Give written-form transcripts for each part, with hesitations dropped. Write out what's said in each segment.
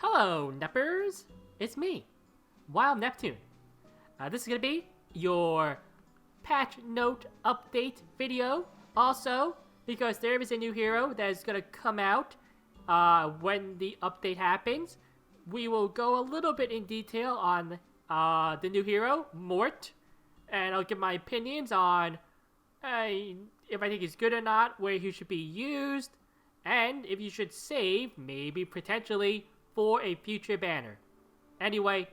Hello, Neppers! It's me, Wild Neptune. This is going to be your patch note update video. Also, because there is a new hero that is going to come out when the update happens, we will go a little bit in detail on the new hero, Mort, and I'll give my opinions on if I think he's good or not, where he should be used, and if you should save, maybe potentially, for a future banner. Anyway,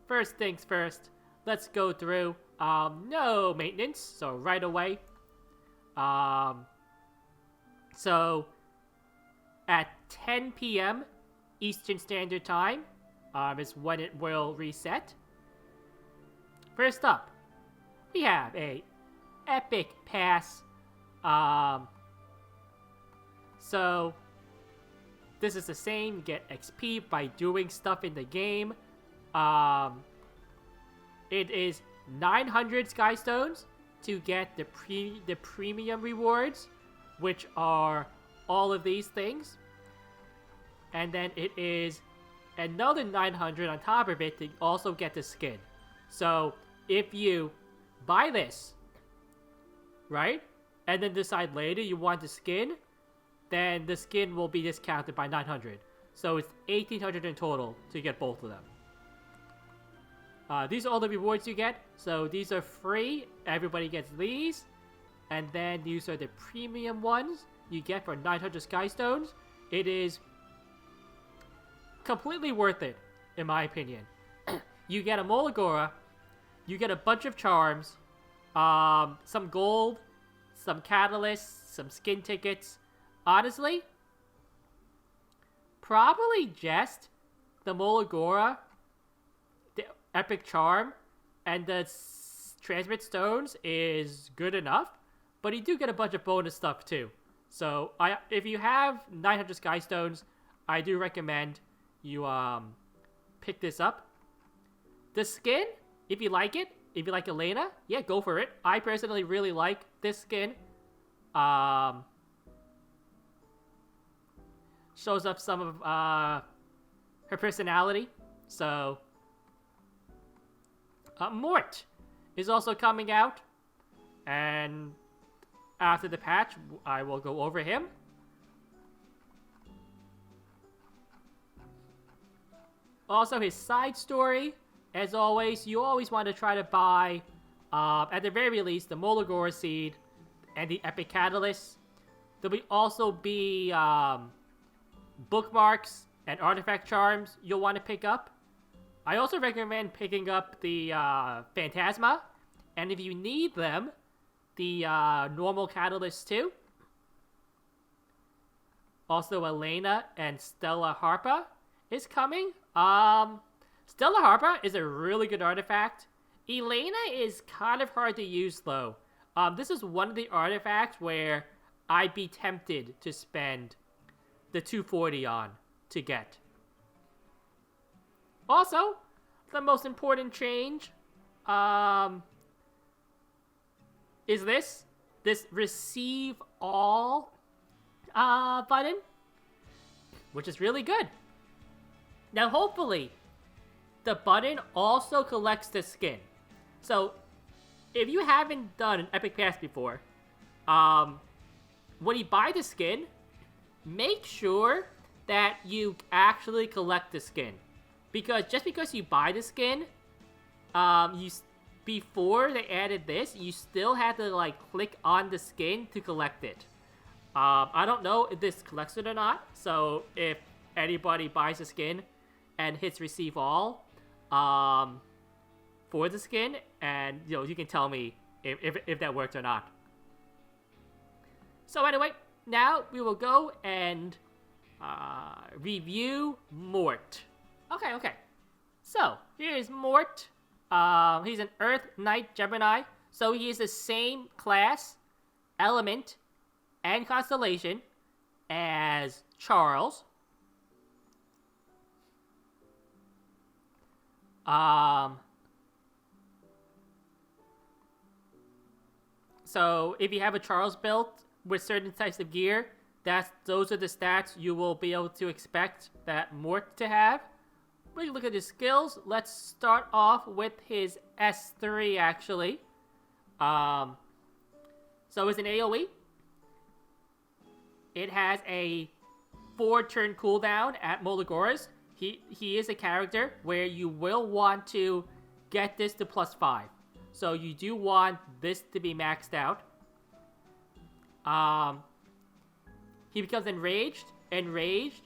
first things first, let's go through, no maintenance, so right away. So, at 10 p.m. Eastern Standard Time, is when it will reset. First up, we have a Epic Pass. So, this is the same. You get XP by doing stuff in the game. It is 900 Sky Stones to get the premium rewards, which are all of these things. And then it is another 900 on top of it to also get the skin. So, if you buy this, right, and then decide later you want the skin, then the skin will be discounted by 900. So it's 1800 in total to get both of them. These are all the rewards you get. So these are free. Everybody gets these. And then these are the premium ones you get for 900 Sky Stones. It is completely worth it, in my opinion. You get a Molagora. You get a bunch of charms. Some gold. Some catalysts. Some skin tickets. Honestly, probably just the Molagora, the Epic Charm, and the Transmit Stones is good enough, but you do get a bunch of bonus stuff too. So, if you have 900 Sky Stones, I do recommend you pick this up. The skin, if you like it, if you like Elena, yeah, go for it. I personally really like this skin. Shows up some of her personality. So, Mort is also coming out. And after the patch, I will go over him. Also, his side story. As always, you always want to try to buy, at the very least, the Molagora Seed and the Epic Catalyst. There will also be bookmarks and artifact charms you'll want to pick up. I also recommend picking up the Phantasma, and if you need them, the normal catalyst too. Also, Elena and Stella Harper is coming. Stella Harper is a really good artifact. Elena is kind of hard to use though. This is one of the artifacts where I'd be tempted to spend the 240 on to get. Also, the most important change is this receive all button, which is really good. Now, hopefully, the button also collects the skin. So, if you haven't done an Epic Pass before, when you buy the skin, make sure that you actually collect the skin. Because just because you buy the skin, before they added this, you still had to like click on the skin to collect it. I don't know if this collects it or not. So if anybody buys the skin and hits receive all for the skin, and you can tell me if that worked or not. So anyway, now we will go and review Mort. Okay. So, here's Mort. He's an Earth Knight Gemini. So he is the same class, element, and constellation as Charles. So if you have a Charles built with certain types of gear, those are the stats you will be able to expect that Mort to have. We can look at his skills. Let's start off with his S3, actually. So it's an AoE. It has a 4-turn cooldown at Molagoras. He is a character where you will want to get this to +5. So you do want this to be maxed out. He becomes enraged. Enraged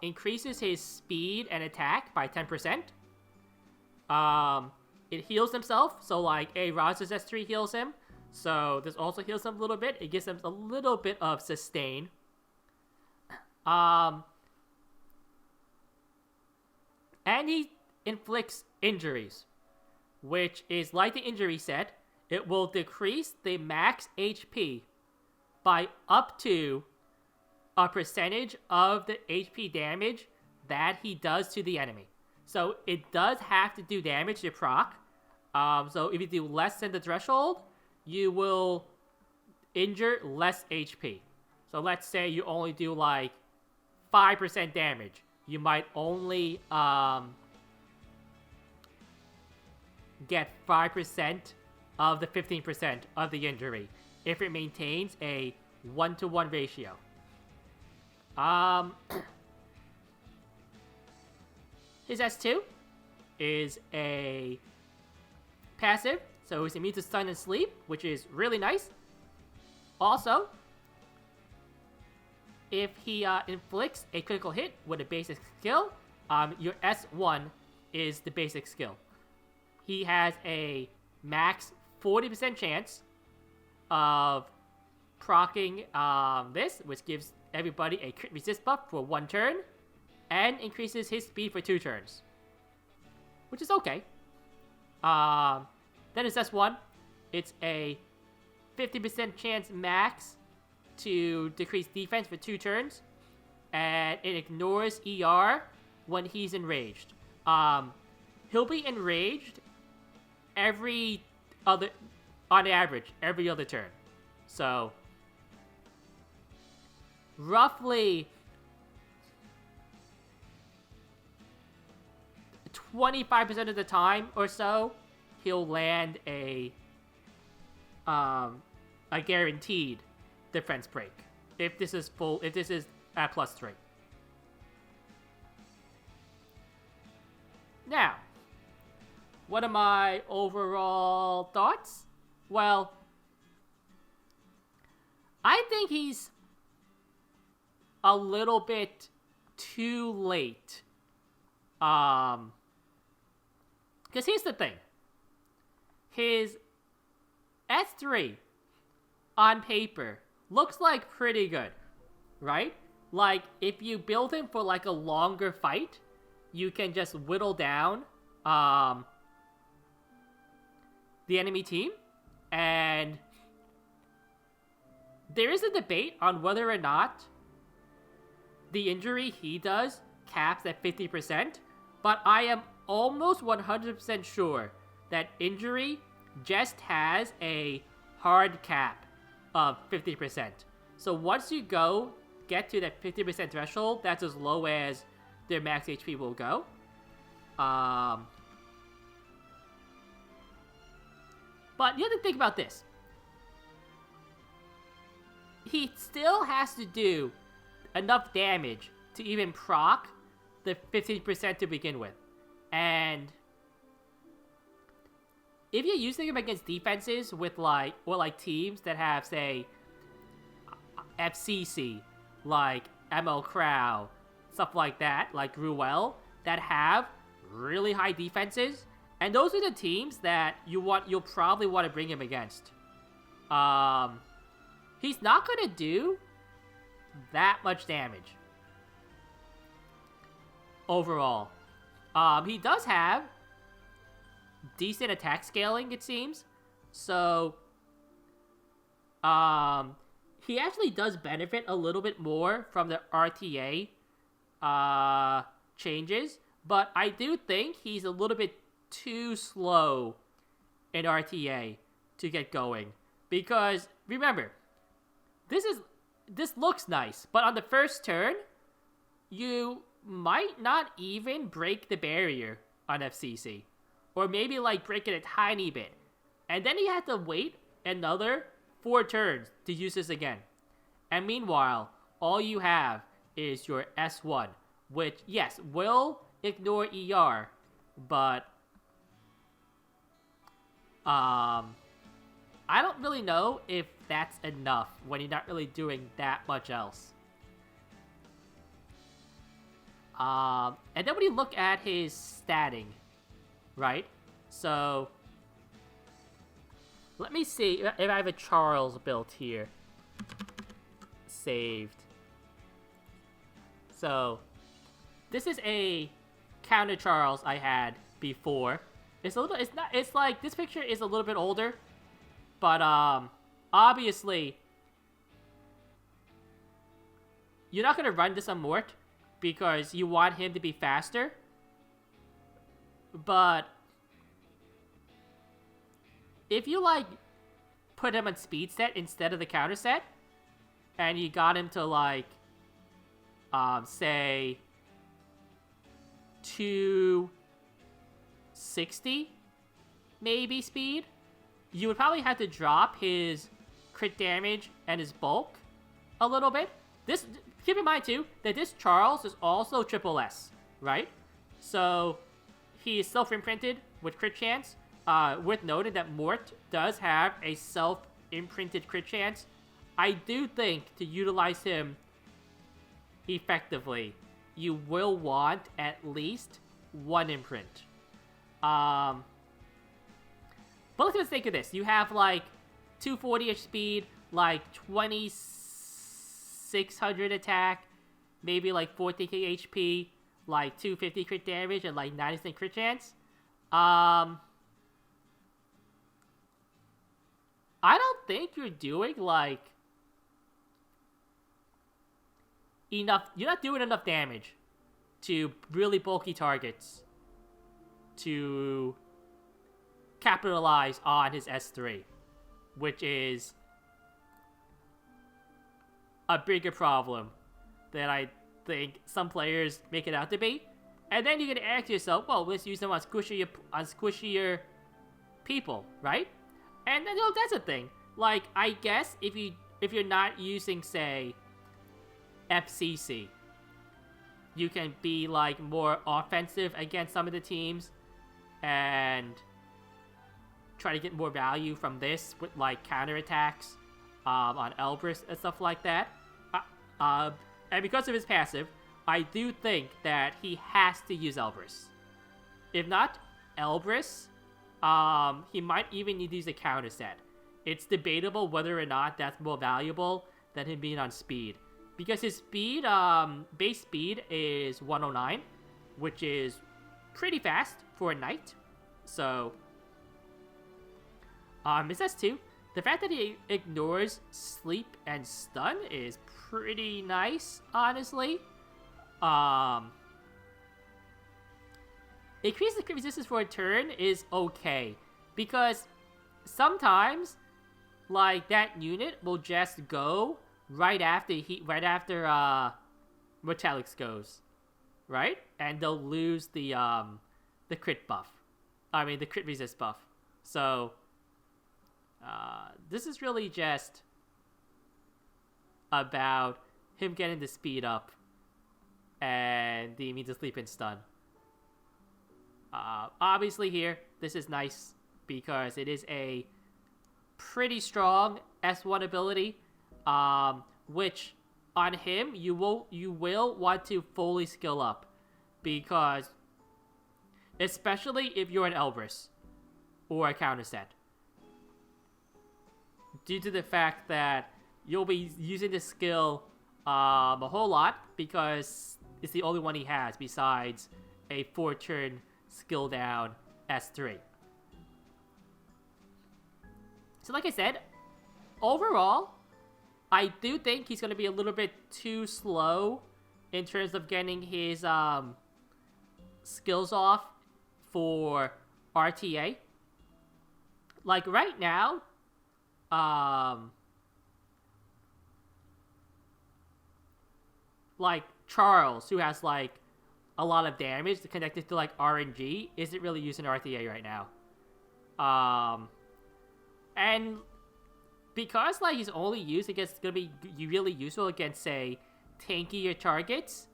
increases his speed and attack by 10%. It heals himself. So like a Raz's S3 heals him. So this also heals him a little bit. It gives him a little bit of sustain. And he inflicts injuries, which is like the injury set. It will decrease the max HP by up to a percentage of the HP damage that he does to the enemy. So it does have to do damage to proc. So if you do less than the threshold, you will injure less HP. So let's say you only do like 5% damage. You might only get 5% of the 15% of the injury if it maintains a 1-to-1 ratio. His S2 is a passive, so he's immune to stun and sleep, which is really nice. Also, if he inflicts a critical hit with a basic skill, your S1 is the basic skill. He has a max 40% chance of proccing this, which gives everybody a crit resist buff for 1 turn, and increases his speed for 2 turns, which is okay. Then his S1, it's a 50% chance max to decrease defense for 2 turns, and it ignores ER when he's enraged. He'll be enraged on average, every other turn. So, roughly 25% of the time or so, he'll land a guaranteed defense break if this is at +3. Now, what are my overall thoughts? Well, I think he's a little bit too late. Because here's the thing. His S3 on paper looks like pretty good, right? Like, if you build him for like a longer fight, you can just whittle down the enemy team. And there is a debate on whether or not the injury he does caps at 50%, but I am almost 100% sure that injury just has a hard cap of 50%. So once you get to that 50% threshold, that's as low as their max HP will go. But you have to think about this. He still has to do enough damage to even proc the 15% to begin with. And if you're using him against defenses with teams that have, say, FCC, like ML Crow, stuff like that, like Ruel, that have really high defenses, and those are the teams that you'll probably want to bring him against. He's not gonna do that much damage overall. He does have decent attack scaling, it seems. So, he actually does benefit a little bit more from the RTA changes, but I do think he's a little bit too slow in RTA to get going. Because, remember, this is this looks nice, but on the first turn, you might not even break the barrier on FCC. Or maybe, like, break it a tiny bit. And then you have to wait another 4 turns to use this again. And meanwhile, all you have is your S1, which, yes, will ignore ER, but I don't really know if that's enough when you're not really doing that much else. And then when you look at his statting, right? So, let me see if I have a Charles built here. Saved. So, this is a counter Charles I had before. It's like, this picture is a little bit older, but, obviously, you're not gonna run this on Mort, because you want him to be faster, but if you, like, put him on speed set instead of the counter set, and you got him to, like, say, 260, maybe, speed, you would probably have to drop his crit damage and his bulk a little bit. Keep in mind, too, that this Charles is also triple S, right? So, he is self-imprinted with crit chance, with noted that Mort does have a self-imprinted crit chance. I do think to utilize him effectively, you will want at least 1 imprint. But let's think of this. You have, like, 240-ish speed, like, 2600 attack, maybe, like, 40k HP, like, 250 crit damage, and, like, 90% crit chance. I don't think you're doing, like, enough. You're not doing enough damage to really bulky targets to capitalize on his S3, which is a bigger problem than I think some players make it out to be. And then you can ask yourself, well, let's use them on squishier people, right? And then, that's a thing. Like, I guess if you're not using, say, FCC, you can be, like, more offensive against some of the teams and try to get more value from this with, like, counterattacks on Elbrus and stuff like that. And because of his passive, I do think that he has to use Elbrus. If not Elbrus, he might even need to use a counter set. It's debatable whether or not that's more valuable than him being on speed. Because his speed, base speed is 109, which is pretty fast for a knight. So, his S2, the fact that he ignores sleep and stun is pretty nice, honestly. Increase the crit resistance for a turn is okay, because sometimes, like, that unit will just go right after Metallics goes, right? And they'll lose the crit buff. I mean, the crit resist buff. So, this is really just about him getting the speed up and the immune to sleep and stun. Obviously here, this is nice because it is a pretty strong S1 ability, which on him you will want to fully skill up, because especially if you're an Elbrus or a counter set, due to the fact that you'll be using this skill a whole lot, because it's the only one he has besides a 4-turn skill down S3. So like I said, overall, I do think he's going to be a little bit too slow in terms of getting his skills off for RTA. Like right now, like Charles, who has like a lot of damage connected to like RNG, isn't really using RTA right now. And because like he's only used against gonna be really useful against say tankier targets.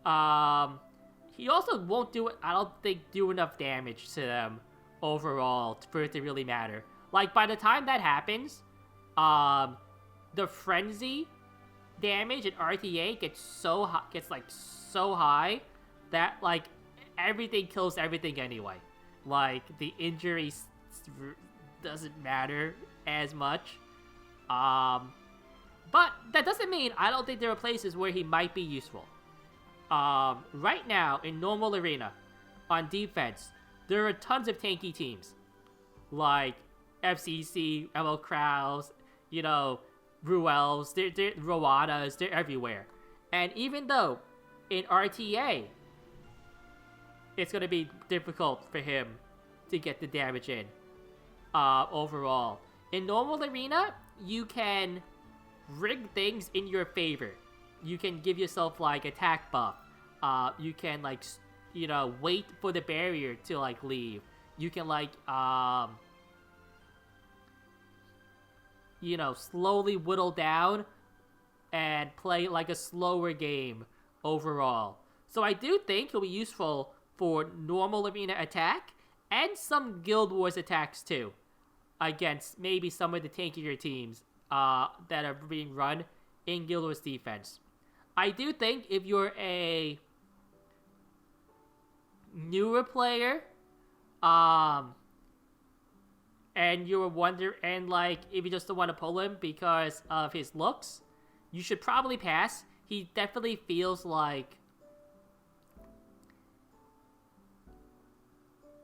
He also won't do it. I don't think do enough damage to them overall for it to really matter. Like by the time that happens, the frenzy damage and RTA gets so high that like everything kills everything anyway. Like the injury doesn't matter as much. But that doesn't mean I don't think there are places where he might be useful. Right now in normal arena on defense, there are tons of tanky teams like FCC, ML Kraus, you know, Ruels, they're Roadas, they're everywhere. And even though in RTA, it's going to be difficult for him to get the damage in overall. In normal arena, you can rig things in your favor. You can give yourself like attack buff. You can like, you know, wait for the barrier to like leave. You can like, you know, slowly whittle down and play like a slower game overall. So I do think he'll be useful for normal arena attack and some Guild Wars attacks too, against maybe some of the tankier teams that are being run in Guild Wars defense. I do think if you're a newer player, and you were wondering, and like if you just don't want to pull him because of his looks, you should probably pass. He definitely feels like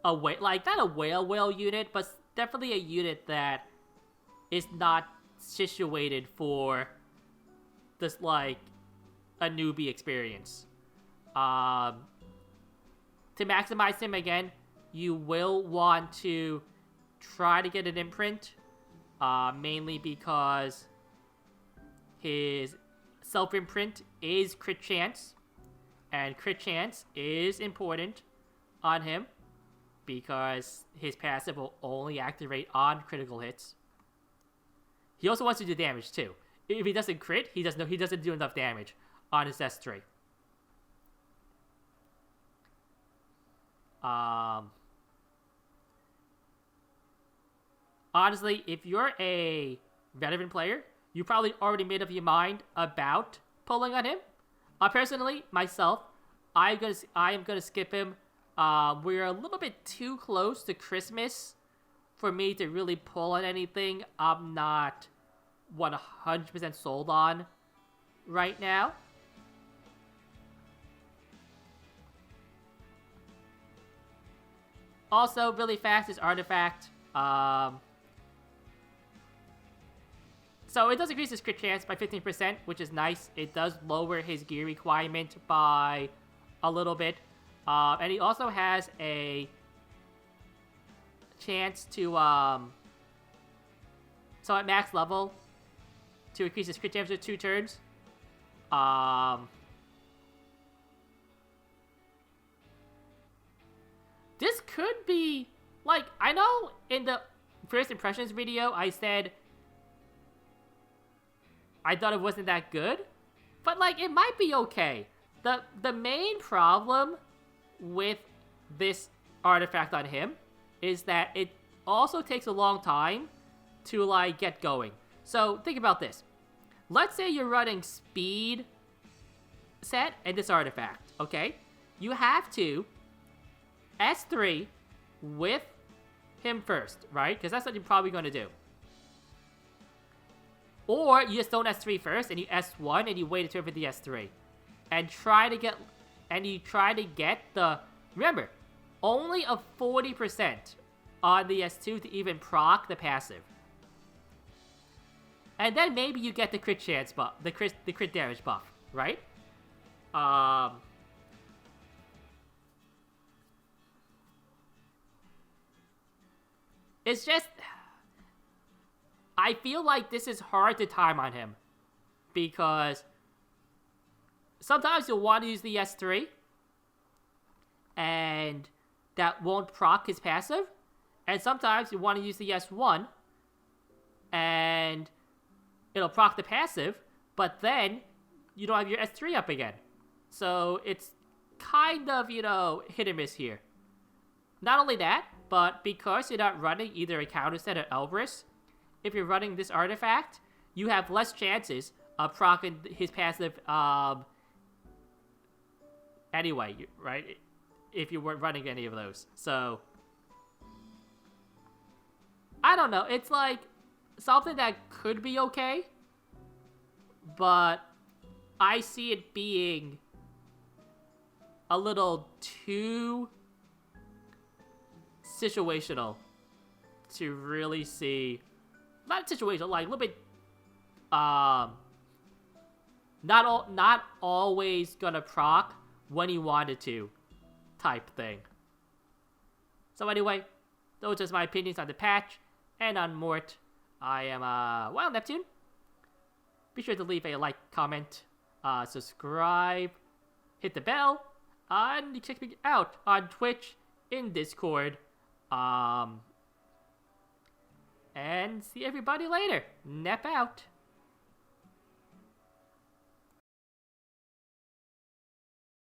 a not a whale unit, but definitely a unit that is not situated for this like a newbie experience. To maximize him again, you will want to try to get an imprint, mainly because his self-imprint is crit chance, and crit chance is important on him because his passive will only activate on critical hits. He also wants to do damage too. If he doesn't crit, he doesn't do enough damage on his S3. Honestly, if you're a veteran player, you probably already made up your mind about pulling on him. Personally, myself, I am gonna skip him. We're a little bit too close to Christmas for me to really pull on anything I'm not 100% sold on right now. Also, really fast is Artifact. So it does increase his crit chance by 15%, which is nice. It does lower his gear requirement by a little bit. And he also has a chance to, so at max level, to increase his crit chance for 2 turns. This could be, like, I know in the first impressions video, I said I thought it wasn't that good, but, like, it might be okay. The main problem with this artifact on him is that it also takes a long time to, like, get going. So, think about this. Let's say you're running speed set and this artifact, okay? You have to S3 with him first, right? Because that's what you're probably going to do. Or you just don't S3 first and you S1 and you wait a turn for the S3. And you try to get the, remember, only a 40% on the S2 to even proc the passive. And then maybe you get the crit chance buff, the crit damage buff, right? It's just, I feel like this is hard to time on him because sometimes you'll want to use the S3, and that won't proc his passive. And sometimes you want to use the S1, and it'll proc the passive, but then you don't have your S3 up again. So it's kind of, hit or miss here. Not only that, but because you're not running either a counter set or Elbrus, if you're running this artifact, you have less chances of proccing his passive anyway, right? If you weren't running any of those. So, I don't know. It's like something that could be okay, but I see it being a little too situational to really see. Not situational, like a little bit not always gonna proc when he wanted to type thing. So anyway, those are just my opinions on the patch and on Mort. I am Wild Neptune. Be sure to leave a like, comment, subscribe, hit the bell, and you can check me out on Twitch, in Discord, and see everybody later. Nep out.